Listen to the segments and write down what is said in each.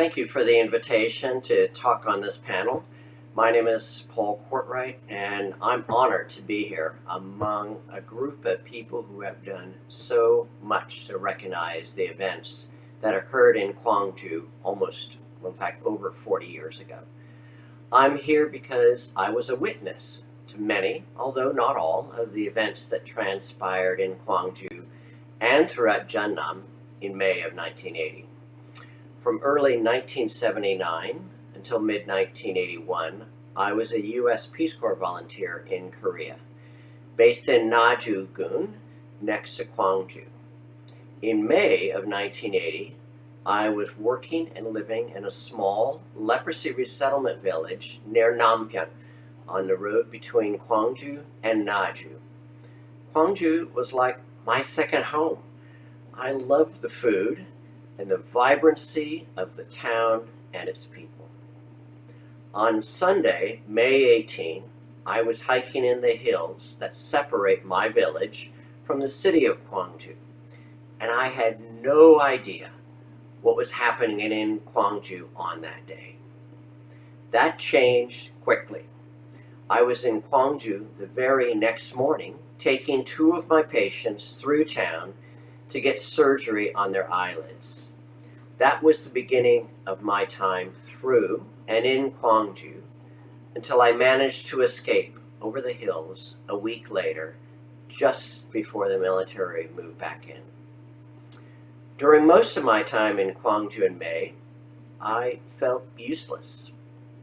Thank you for the invitation to talk on this panel. My name is Courtright, and I'm honored to be here among a group of people who have done so much to recognize the events that occurred in Gwangju over 40 years ago. I'm here because I was a witness to many, although not all, of the events that transpired in Gwangju and throughout Jeonnam in May of 1980. From early 1979 until mid-1981, I was a U.S. Peace Corps volunteer in Korea, based in Naju-gun, next to Gwangju. In May of 1980, I was working and living in a small leprosy resettlement village near Nampyeong, on the road between Gwangju and Naju. Gwangju was like my second home. I loved the food and the vibrancy of the town and its people. On Sunday, May 18, I was hiking in the hills that separate my village from the city of Gwangju, and I had no idea what was happening in Gwangju on that day. That changed quickly. I was in Gwangju the very next morning, taking two of my patients through town to get surgery on their eyelids. That was the beginning of my time through and in Gwangju until I managed to escape over the hills a week later, just before the military moved back in. During most of my time in Gwangju in May, I felt useless,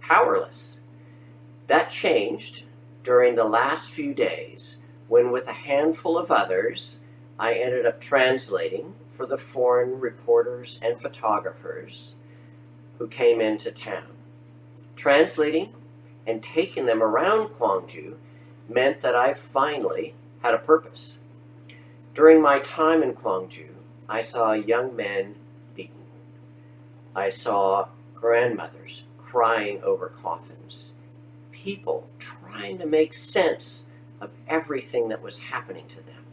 powerless. That changed during the last few days when, with a handful of others, I ended up translating for the foreign reporters and photographers who came into town. Translating and taking them around Gwangju meant that I finally had a purpose. During my time in Gwangju, I saw young men beaten. I saw grandmothers crying over coffins. People trying to make sense of everything that was happening to them.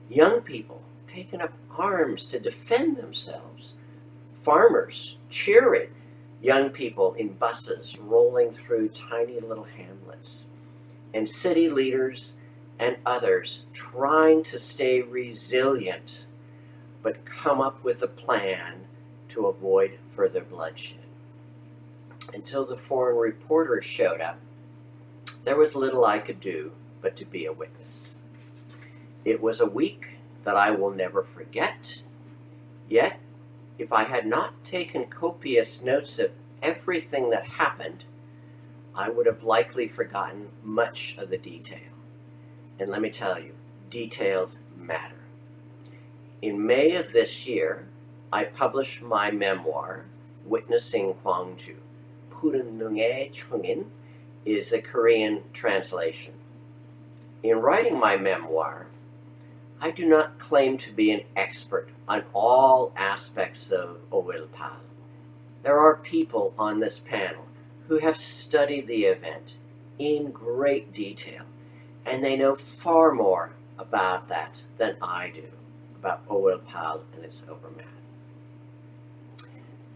Young people taking up arms to defend themselves. Farmers cheering young people in buses rolling through tiny little hamlets. And city leaders and others trying to stay resilient but come up with a plan to avoid further bloodshed. Until the foreign reporters showed up, there was little I could do but to be a witness. It was a week that I will never forget. Yet, if I had not taken copious notes of everything that happened, I would have likely forgotten much of the detail. And let me tell you, details matter. In May of this year, I published my memoir, Witnessing Gwangju. Purunung에 Chungin is the Korean translation. In writing my memoir, I do not claim to be an expert on all aspects of Owilpal. There are people on this panel who have studied the event in great detail, and they know far more about that than I do, about Owilpal and its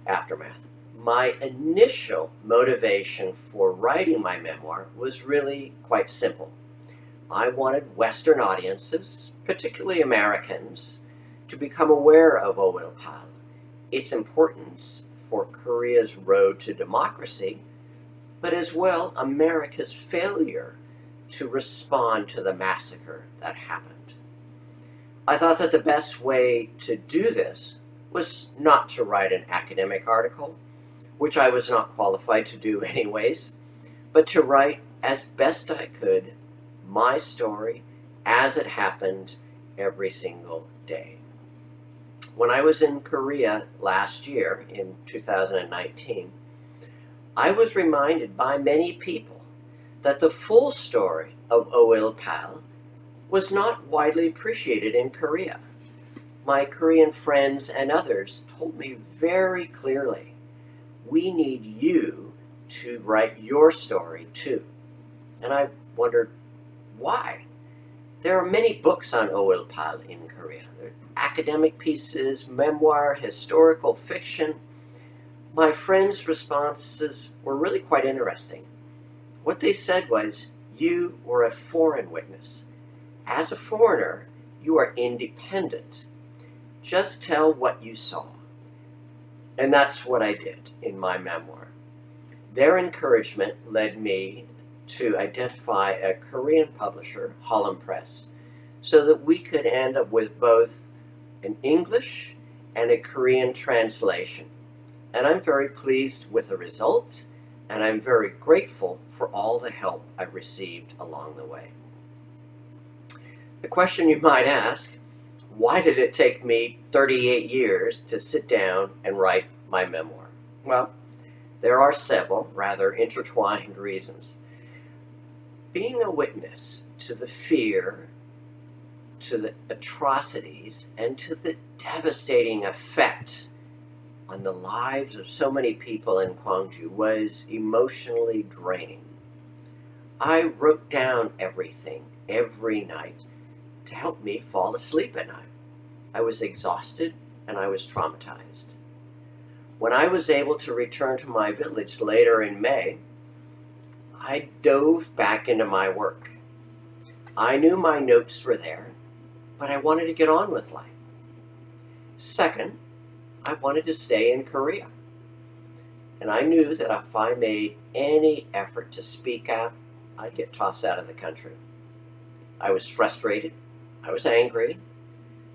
aftermath. My initial motivation for writing my memoir was really quite simple. I wanted Western audiences, particularly Americans, to become aware of Owilpal, its importance for Korea's road to democracy, but as well America's failure to respond to the massacre that happened. I thought that the best way to do this was not to write an academic article, which I was not qualified to do anyways, but to write as best I could my story as it happened every single day. When I was in Korea last year, in 2019, I was reminded by many people that the full story of Owilpal was not widely appreciated in Korea. My Korean friends and others told me very clearly, we need you to write your story too. And I wondered, why? There are many books on Owilpal in Korea. There are academic pieces, memoir, historical fiction. My friends' responses were really quite interesting. What they said was, "You were a foreign witness. As a foreigner, you are independent. Just tell what you saw." And that's what I did in my memoir. Their encouragement led me to identify a Korean publisher, Holland Press, so that we could end up with both an English and a Korean translation. And I'm very pleased with the result, and I'm very grateful for all the help I've received along the way. The question you might ask, why did it take me 38 years to sit down and write my memoir? Well, there are several rather intertwined reasons. Being a witness to the fear, to the atrocities, and to the devastating effect on the lives of so many people in Gwangju was emotionally draining. I wrote down everything every night to help me fall asleep at night. I was exhausted and I was traumatized. When I was able to return to my village later in May, I dove back into my work. I knew my notes were there, but I wanted to get on with life. Second, I wanted to stay in Korea. And I knew that if I made any effort to speak out, I'd get tossed out of the country. I was frustrated. I was angry.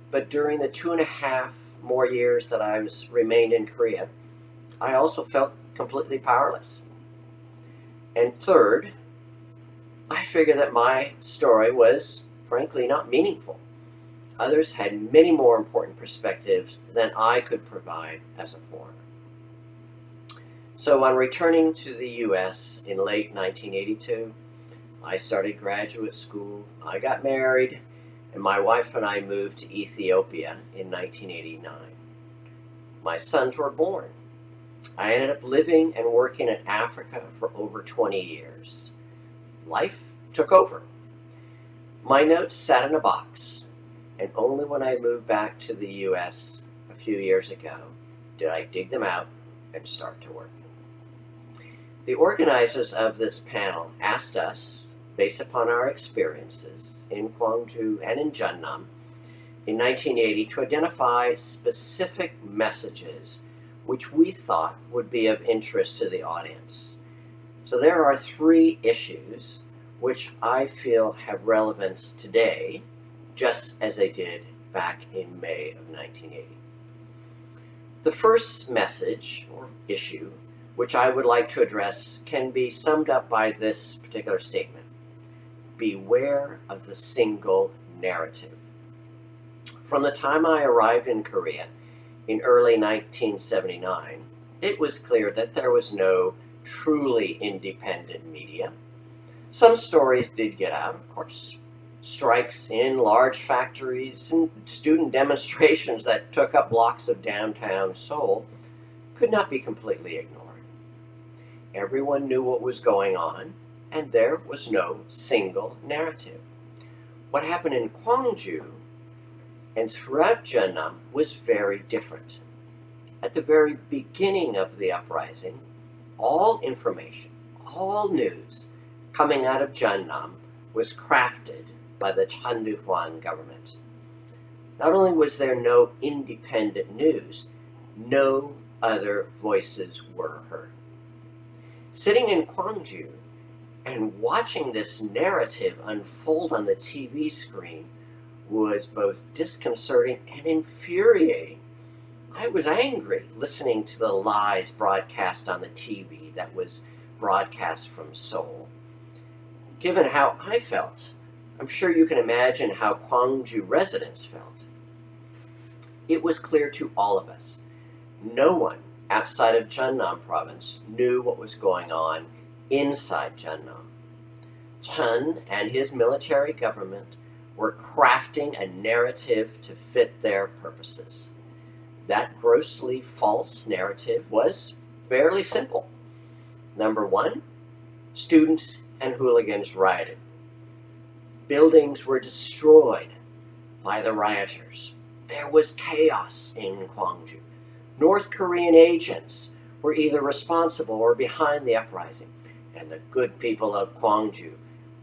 But during the 2.5 more years that I remained in Korea, I also felt completely powerless. And third, I figured that my story was, frankly, not meaningful. Others had many more important perspectives than I could provide as a foreigner. So on returning to the U.S. in late 1982, I started graduate school, I got married, and my wife and I moved to Ethiopia in 1989. My sons were born. I ended up living and working in Africa for over 20 years. Life took over. My notes sat in a box, and only when I moved back to the U.S. a few years ago did I dig them out and start to work. The organizers of this panel asked us, based upon our experiences in Gwangju and in Jeonnam in 1980, to identify specific messages which we thought would be of interest to the audience. So there are 3 issues which I feel have relevance today, just as they did back in May of 1980. The first message or issue which I would like to address can be summed up by this particular statement: beware of the single narrative. From the time I arrived in Korea in early 1979, it was clear that there was no truly independent media. Some stories did get out, of course. Strikes in large factories and student demonstrations that took up blocks of downtown Seoul could not be completely ignored. Everyone knew what was going on, and there was no single narrative. What happened in Gwangju and throughout Jeonnam was very different. At the very beginning of the uprising, all information, all news coming out of Jeonnam was crafted by the Chandu-Hwan government. Not only was there no independent news, no other voices were heard. Sitting in Gwangju and watching this narrative unfold on the TV screen was both disconcerting and infuriating. I was angry listening to the lies broadcast on the TV that was broadcast from Seoul. Given how I felt, I'm sure you can imagine how Gwangju residents felt. It was clear to all of us. No one outside of Jeonnam province knew what was going on inside Jeonnam. Chun and his military government were crafting a narrative to fit their purposes. That grossly false narrative was fairly simple. Number 1, students and hooligans rioted. Buildings were destroyed by the rioters. There was chaos in Gwangju. North Korean agents were either responsible or behind the uprising, and the good people of Gwangju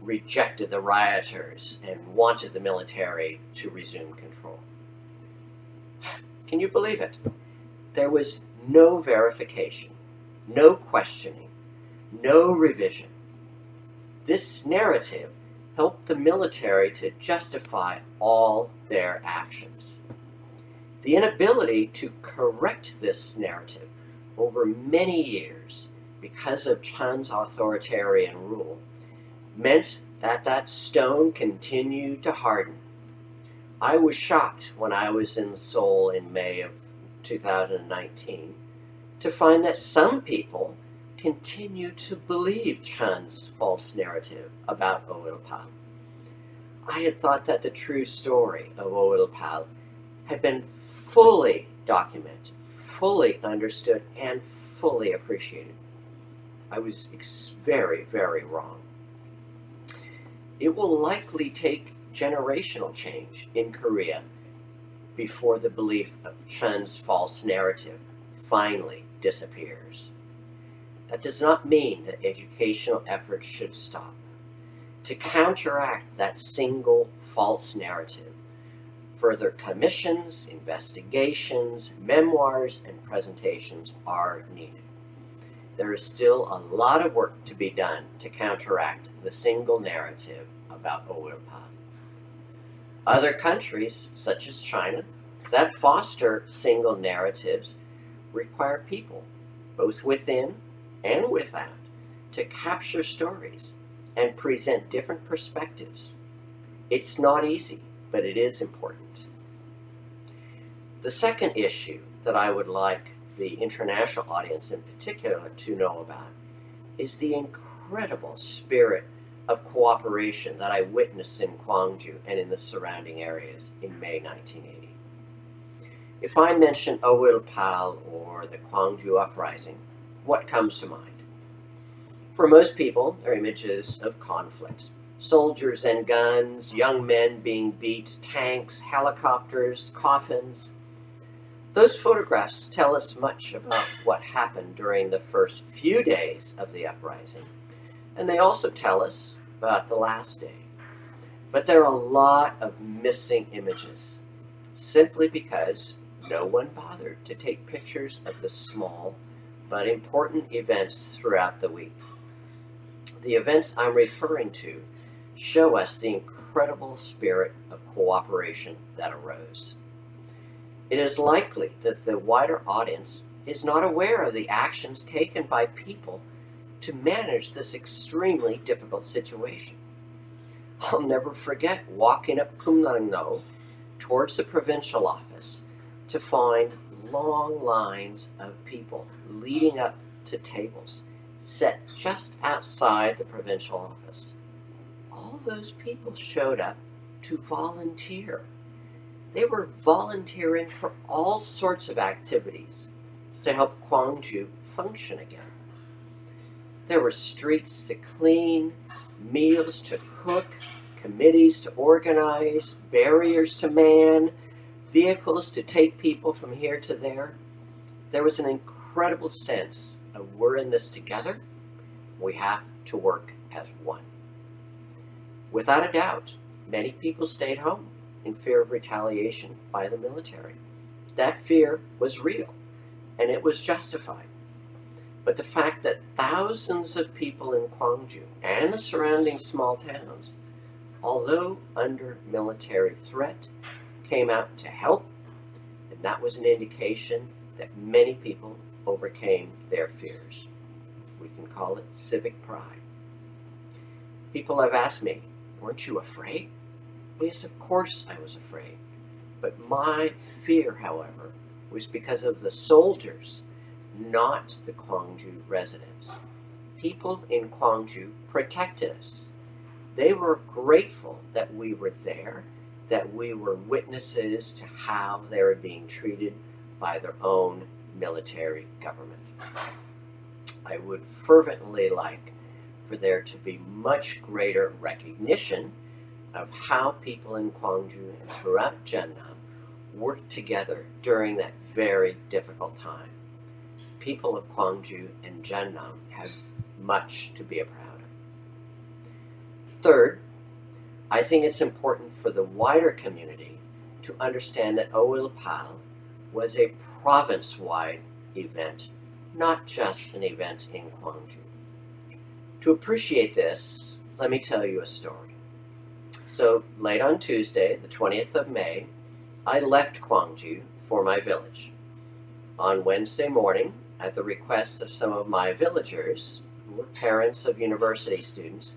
rejected the rioters and wanted the military to resume control. Can you believe it? There was no verification, no questioning, no revision. This narrative helped the military to justify all their actions. The inability to correct this narrative over many years because of Chen's authoritarian rule meant that that stone continued to harden. I was shocked when I was in Seoul in May of 2019 to find that some people continue to believe Chen's false narrative about Oilpal. I had thought that the true story of Oilpal had been fully documented, fully understood, and fully appreciated. I was very, very wrong. It will likely take generational change in Korea before the belief of Chen's false narrative finally disappears. That does not mean that educational efforts should stop. To counteract that single false narrative, further commissions, investigations, memoirs, and presentations are needed. There is still a lot of work to be done to counteract the single narrative about Oilpal. Other countries, such as China, that foster single narratives require people, both within and without, to capture stories and present different perspectives. It's not easy, but it is important. The second issue that I would like the international audience in particular to know about is the incredible spirit of cooperation that I witnessed in Gwangju and in the surrounding areas in May 1980. If I mention Oilpal or the Gwangju uprising, what comes to mind? For most people, they're images of conflict. Soldiers and guns, young men being beat, tanks, helicopters, coffins. Those photographs tell us much about what happened during the first few days of the uprising, and they also tell us about the last day. But there are a lot of missing images, simply because no one bothered to take pictures of the small but important events throughout the week. The events I'm referring to show us the incredible spirit of cooperation that arose. It is likely that the wider audience is not aware of the actions taken by people to manage this extremely difficult situation. I'll never forget walking up Kumnangno towards the provincial office to find long lines of people leading up to tables set just outside the provincial office. All those people showed up to volunteer. They were volunteering for all sorts of activities to help Gwangju function again. There were streets to clean, meals to cook, committees to organize, barriers to man, vehicles to take people from here to there. There was an incredible sense of we're in this together. We have to work as one. Without a doubt, many people stayed home in fear of retaliation by the military. That fear was real, and it was justified. But the fact that thousands of people in Gwangju and the surrounding small towns, although under military threat, came out to help, and that was an indication that many people overcame their fears. We can call it civic pride. People have asked me, weren't you afraid? Well, yes, of course I was afraid. But my fear, however, was because of the soldiers, not the Gwangju residents. People in Gwangju protected us. They were grateful that we were there, that we were witnesses to how they were being treated by their own military government. I would fervently like for there to be much greater recognition of how people in Gwangju and throughout Jeonnam worked together during that very difficult time. people of Gwangju and Jeonnam have much to be proud of. Third, I think it's important for the wider community to understand that Oilpal was a province-wide event, not just an event in Gwangju. To appreciate this, let me tell you a story. So late on Tuesday, the 20th of May, I left Gwangju for my village. On Wednesday morning, at the request of some of my villagers, who were parents of university students,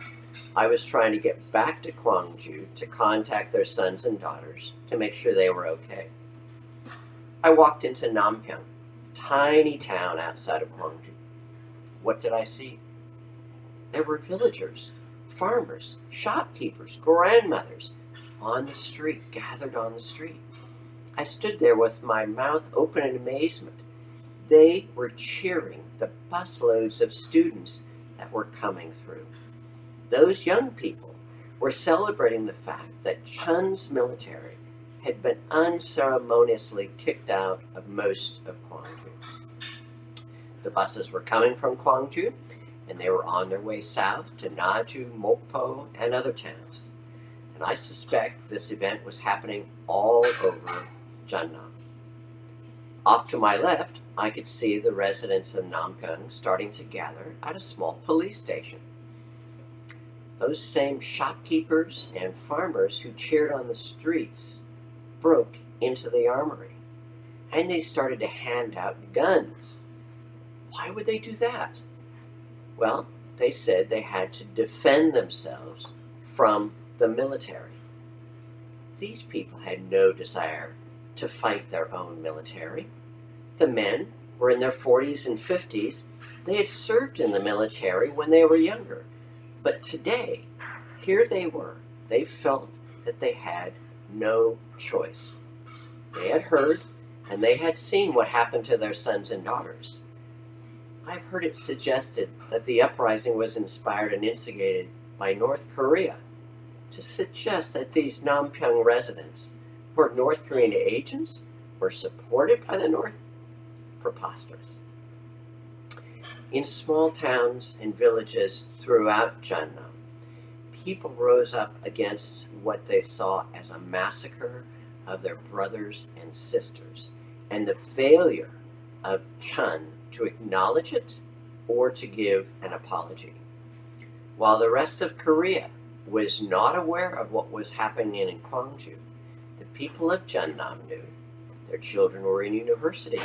I was trying to get back to Gwangju to contact their sons and daughters to make sure they were okay. I walked into Nampyeong, a tiny town outside of Gwangju. What did I see? There were villagers, farmers, shopkeepers, grandmothers on the street, gathered on the street. I stood there with my mouth open in amazement. They were cheering the busloads of students that were coming through. Those young people were celebrating the fact that Chun's military had been unceremoniously kicked out of most of Gwangju. The buses were coming from Gwangju, and they were on their way south to Naju, Mokpo, and other towns. And I suspect this event was happening all over Jeonnam. Off to my left, I could see the residents of Nampyeong starting to gather at a small police station. Those same shopkeepers and farmers who cheered on the streets broke into the armory, and they started to hand out guns. Why would they do that? Well, they said they had to defend themselves from the military. These people had no desire to fight their own military. The men were in their 40s and 50s. They had served in the military when they were younger. But today, here they were. They felt that they had no choice. They had heard and they had seen what happened to their sons and daughters. I've heard it suggested that the uprising was inspired and instigated by North Korea to suggest that these Nampyeong residents were North Korean agents were supported by the North. Preposterous. In small towns and villages throughout Jeonnam, people rose up against what they saw as a massacre of their brothers and sisters, and the failure of Chun to acknowledge it or to give an apology. While the rest of Korea was not aware of what was happening in Gwangju, the people of Jeonnam knew. Their children were in university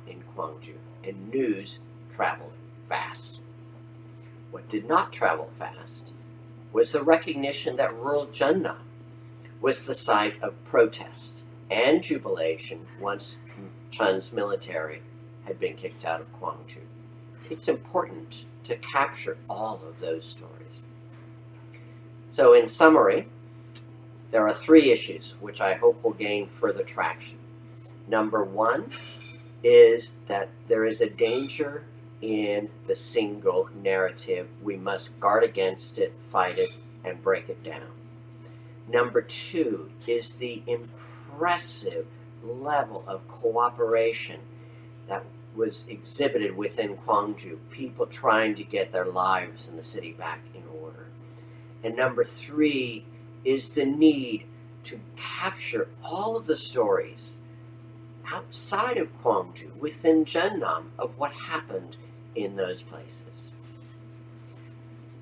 in Gwangju, and news traveled fast. What did not travel fast was the recognition that rural Jeonnam was the site of protest and jubilation once Chun's military had been kicked out of Gwangju. It's important to capture all of those stories. So in summary, there are three issues which I hope will gain further traction. Number one is that there is a danger in the single narrative. We must guard against it, fight it, and break it down. Number two is the impressive level of cooperation that was exhibited within Gwangju, people trying to get their lives in the city back in order. And number three is the need to capture all of the stories outside of Gwangju, within Jeonnam, of what happened in those places.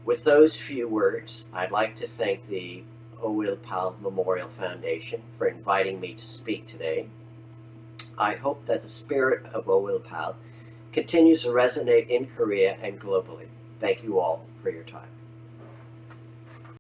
With those few words, I'd like to thank the Oilpal Memorial Foundation for inviting me to speak today. I hope that the spirit of Oilpal continues to resonate in Korea and globally. Thank you all for your time.